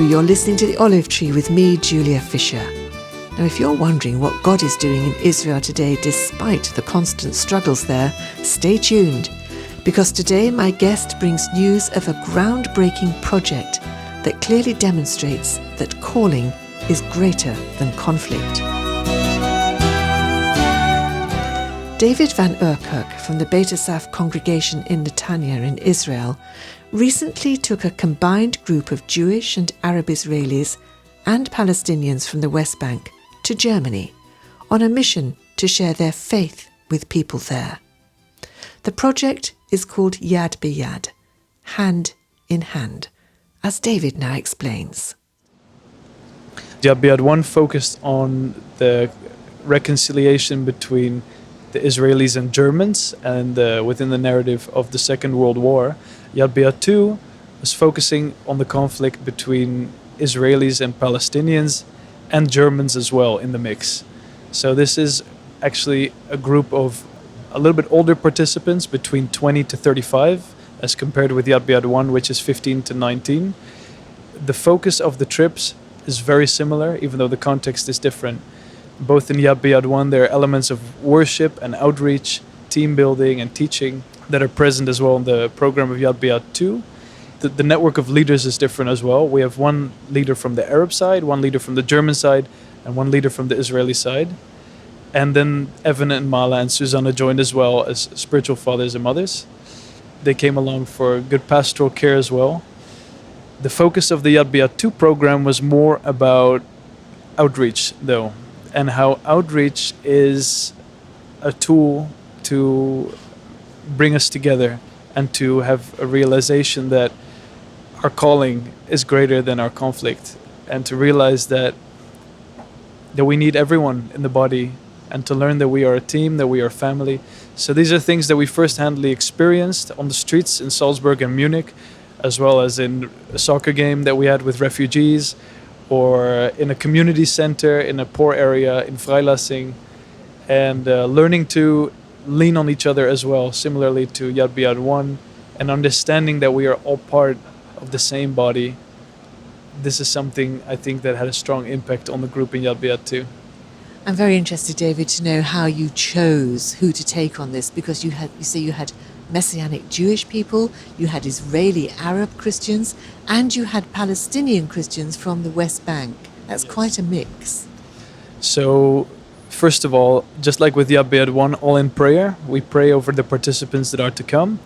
you're listening to The Olive Tree with me, Julia Fisher. Now, if you're wondering what God is doing in Israel today despite the constant struggles there, stay tuned, because today my guest brings news of a groundbreaking project that clearly demonstrates that calling is greater than conflict. David van Owerkerk from the Beit Asaph congregation in Netanya in Israel recently took a combined group of Jewish and Arab Israelis and Palestinians from the West Bank to Germany on a mission to share their faith with people there. The project is called Yad B'Yad, hand in hand, as David now explains. Yad B'Yad 1 focused on the reconciliation between the Israelis and Germans and within the narrative of the Second World War. Yad B'Yad 2 was focusing on the conflict between Israelis and Palestinians and Germans as well in the mix. So this is actually a group of a little bit older participants between 20 to 35 as compared with Yad B'Yad 1, which is 15 to 19. The focus of the trips is very similar, even though the context is different. Both in Yad B'Yad 1, there are elements of worship and outreach, team building and teaching that are present as well in the program of Yad B'Yad 2. The network of leaders is different as well. We have one leader from the Arab side, one leader from the German side, and one leader from the Israeli side. And then Evan and Mala and Susanna joined as well as spiritual fathers and mothers. They came along for good pastoral care as well. The focus of the Yad B'Yad 2 program was more about outreach, though, and how outreach is a tool to bring us together and to have a realization that our calling is greater than our conflict, and to realize that we need everyone in the body, and to learn that we are a team, that we are family. So these are things that we first-handly experienced on the streets in Salzburg and Munich, as well as in a soccer game that we had with refugees, or in a community center in a poor area in Freilassing, and learning to lean on each other as well, similarly to Yad B'Yad 1, and understanding that we are all part of the same body. This is something I think that had a strong impact on the group in Yad B'Yad 2. I'm very interested, David, to know how you chose who to take on this, because you had Messianic Jewish people, you had Israeli Arab Christians, and you had Palestinian Christians from the West Bank. That's quite a mix. So, first of all, just like with Yad B'Yad 1, all in prayer, we pray over the participants that are to come.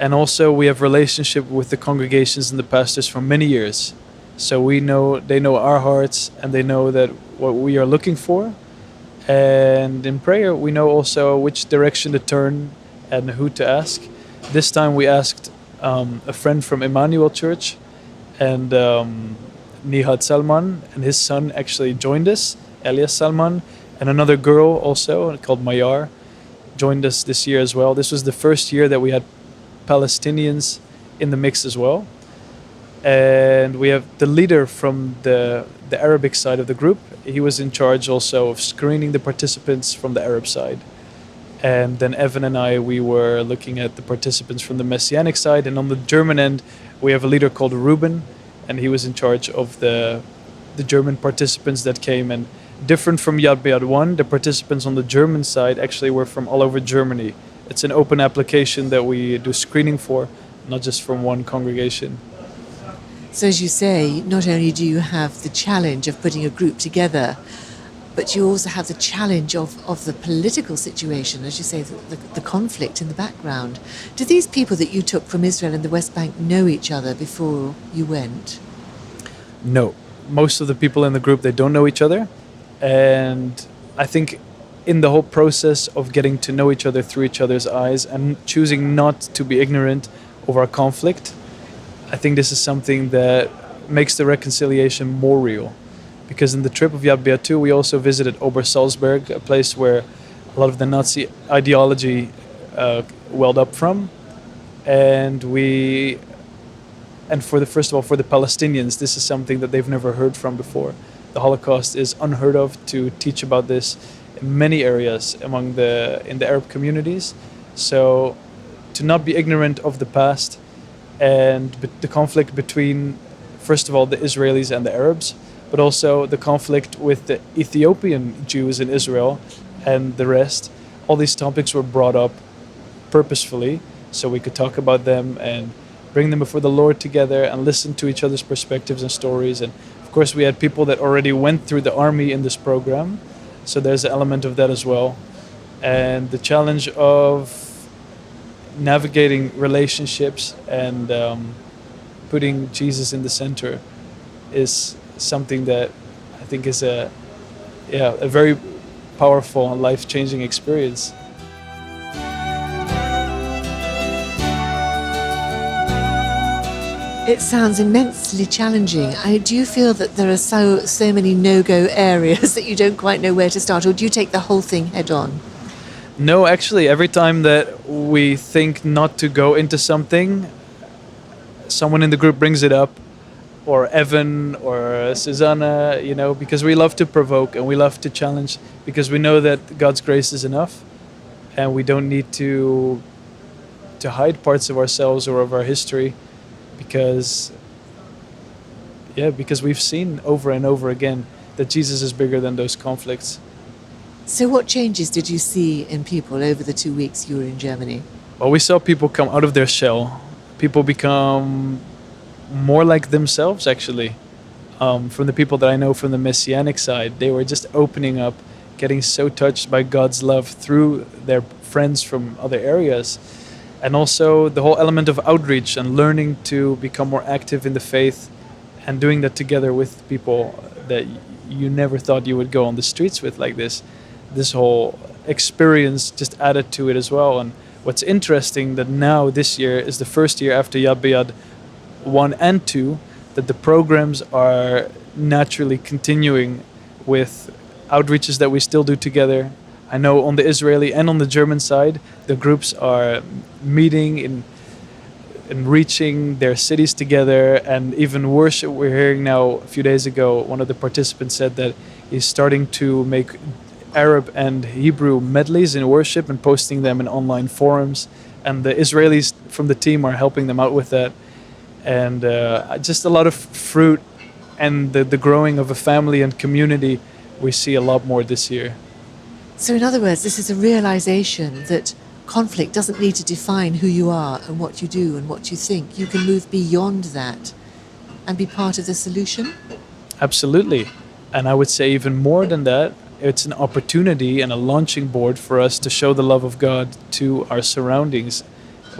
And also we have relationship with the congregations and the pastors for many years. So they know our hearts, and they know that what we are looking for. And in prayer, we know also which direction to turn and who to ask. This time we asked a friend from Emmanuel Church, and Nihad Salman and his son actually joined us, Elias Salman, and another girl also called Mayar joined us this year as well. This was the first year that we had Palestinians in the mix as well. And we have the leader from the Arabic side of the group. He was in charge also of screening the participants from the Arab side. And then Evan and I, we were looking at the participants from the Messianic side. And on the German end, we have a leader called Ruben, and he was in charge of the German participants that came. And different from Yad B'Yad 1, the participants on the German side actually were from all over Germany. It's an open application that we do screening for, not just from one congregation. So as you say, not only do you have the challenge of putting a group together, but you also have the challenge of the political situation, as you say, the conflict in the background. Do these people that you took from Israel and the West Bank know each other before you went? No. Most of the people in the group, they don't know each other. And I think in the whole process of getting to know each other through each other's eyes and choosing not to be ignorant of our conflict, I think this is something that makes the reconciliation more real. Because in the trip of Yad B'Yad 2, we also visited Obersalzberg, a place where a lot of the Nazi ideology welled up from. And for the Palestinians, this is something that they've never heard from before. The Holocaust is unheard of. To teach about this in many areas in the Arab communities. So to not be ignorant of the past and the conflict between first of all, the Israelis and the Arabs, but also the conflict with the Ethiopian Jews in Israel and the rest. All these topics were brought up purposefully so we could talk about them and bring them before the Lord together and listen to each other's perspectives and stories. And of course, we had people that already went through the army in this program, so there's an element of that as well. And the challenge of navigating relationships and putting Jesus in the center is something that I think is a very powerful and life-changing experience. It sounds immensely challenging. Do you feel that there are so many no-go areas that you don't quite know where to start, or do you take the whole thing head on? No, actually, every time that we think not to go into something, someone in the group brings it up, or Evan or Susanna, because we love to provoke and we love to challenge, because we know that God's grace is enough and we don't need to hide parts of ourselves or of our history, because we've seen over and over again that Jesus is bigger than those conflicts. So what changes did you see in people over the 2 weeks you were in Germany? Well, we saw people come out of their shell. People become more like themselves, actually. From the people that I know from the Messianic side, they were just opening up, getting so touched by God's love through their friends from other areas. And also the whole element of outreach and learning to become more active in the faith and doing that together with people that you never thought you would go on the streets with like this. This whole experience just added to it as well. And what's interesting that now this year is the first year after Yad B'Yad 1 and 2 that the programs are naturally continuing with outreaches that we still do together. I know on the Israeli and on the German side, the groups are meeting in reaching their cities together, and even worship. We're hearing now, a few days ago, one of the participants said that he's starting to make Arab and Hebrew medleys in worship and posting them in online forums, and the Israelis from the team are helping them out with that. And just a lot of fruit and the growing of a family and community we see a lot more this year. So in other words, this is a realization that conflict doesn't need to define who you are and what you do and what you think. You can move beyond that and be part of the solution? Absolutely. And I would say even more than that, it's an opportunity and a launching board for us to show the love of God to our surroundings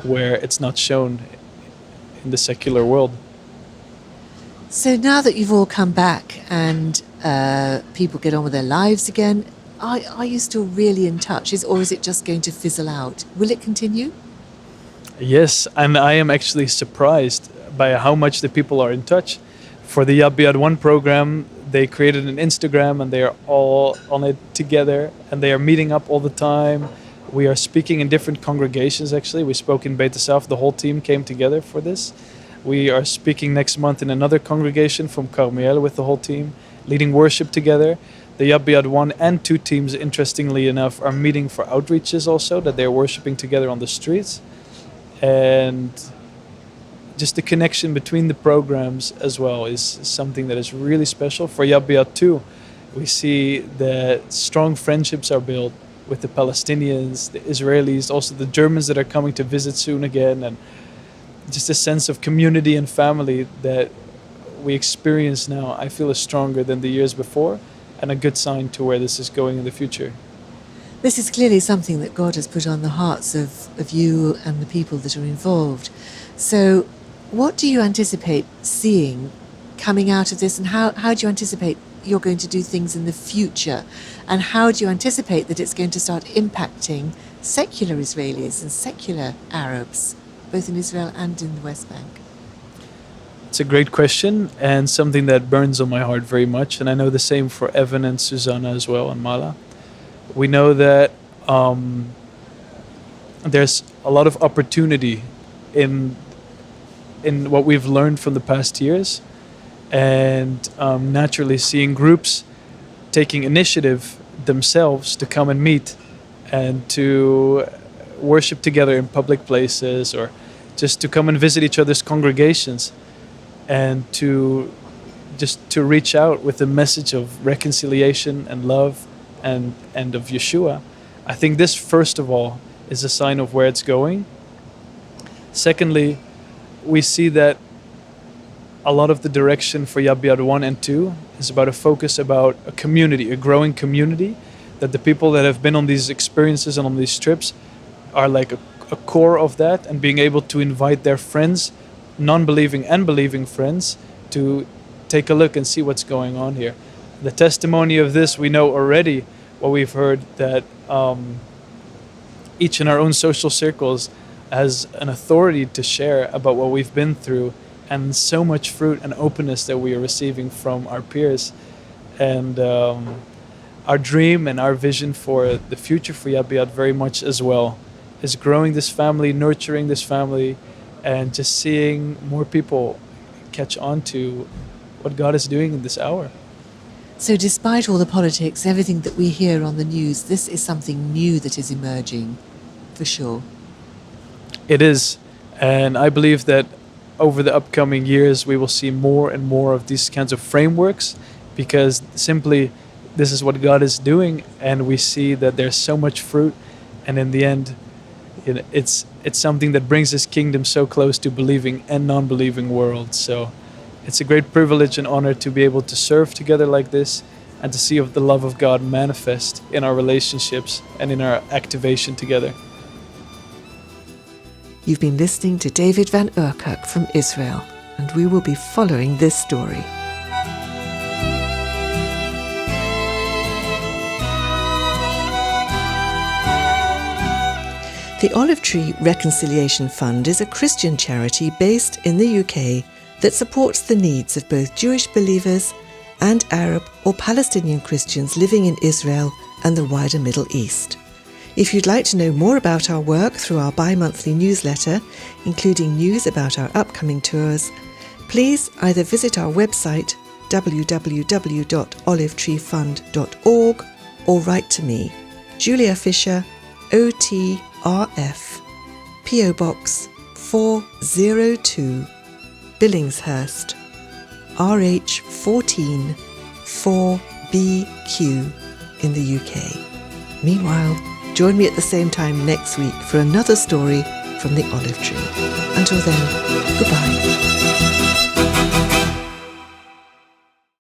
where it's not shown in the secular world. So now that you've all come back and people get on with their lives again, are you still really in touch, or is it just going to fizzle out? Will it continue? Yes, and I am actually surprised by how much the people are in touch. For the Yad B'Yad 1 program, they created an Instagram and they are all on it together and they are meeting up all the time. We are speaking in different congregations, actually. We spoke in Beit Asaph. The whole team came together for this. We are speaking next month in another congregation from Carmel with the whole team, leading worship together. The Yad B'Yad 1 and 2 teams, interestingly enough, are meeting for outreaches also, that they're worshiping together on the streets. And just the connection between the programs as well is something that is really special. For Yad B'Yad 2, we see that strong friendships are built with the Palestinians, the Israelis, also the Germans that are coming to visit soon again, and just a sense of community and family that we experience now, I feel, is stronger than the years before, and a good sign to where this is going in the future. This is clearly something that God has put on the hearts of you and the people that are involved. So what do you anticipate seeing coming out of this, and how do you anticipate you're going to do things in the future? And how do you anticipate that it's going to start impacting secular Israelis and secular Arabs, both in Israel and in the West Bank? It's a great question and something that burns on my heart very much. And I know the same for Evan and Susanna as well, and Mala. We know that there's a lot of opportunity in what we've learned from the past years, and naturally seeing groups taking initiative themselves to come and meet and to worship together in public places, or just to come and visit each other's congregations. and to reach out with the message of reconciliation and love and of Yeshua. I think this, first of all, is a sign of where it's going. Secondly, we see that a lot of the direction for Yad B'Yad 1 and 2 is about a focus about a community, a growing community, that the people that have been on these experiences and on these trips are like a core of that, and being able to invite their friends, non-believing and believing friends, to take a look and see what's going on here. The testimony of this, we know already, what we've heard, that each in our own social circles has an authority to share about what we've been through, and so much fruit and openness that we are receiving from our peers. And our dream and our vision for the future for Yad B'Yad very much as well is growing this family, nurturing this family, and just seeing more people catch on to what God is doing in this hour. So despite all the politics, everything that we hear on the news, this is something new that is emerging, for sure. It is. And I believe that over the upcoming years, we will see more and more of these kinds of frameworks, because simply this is what God is doing, and we see that there's so much fruit, and in the end, it's something that brings His kingdom so close to believing and non-believing worlds. So it's a great privilege and honor to be able to serve together like this, and to see the love of God manifest in our relationships and in our activation together. You've been listening to David Van Owerkerk from Israel, and we will be following this story. The Olive Tree Reconciliation Fund is a Christian charity based in the UK that supports the needs of both Jewish believers and Arab or Palestinian Christians living in Israel and the wider Middle East. If you'd like to know more about our work through our bi-monthly newsletter, including news about our upcoming tours, please either visit our website www.olivetreefund.org or write to me, Julia Fisher, OTRF, PO Box 402, Billingshurst, RH14 4BQ in the UK. Meanwhile, join me at the same time next week for another story from the Olive Tree. Until then, goodbye.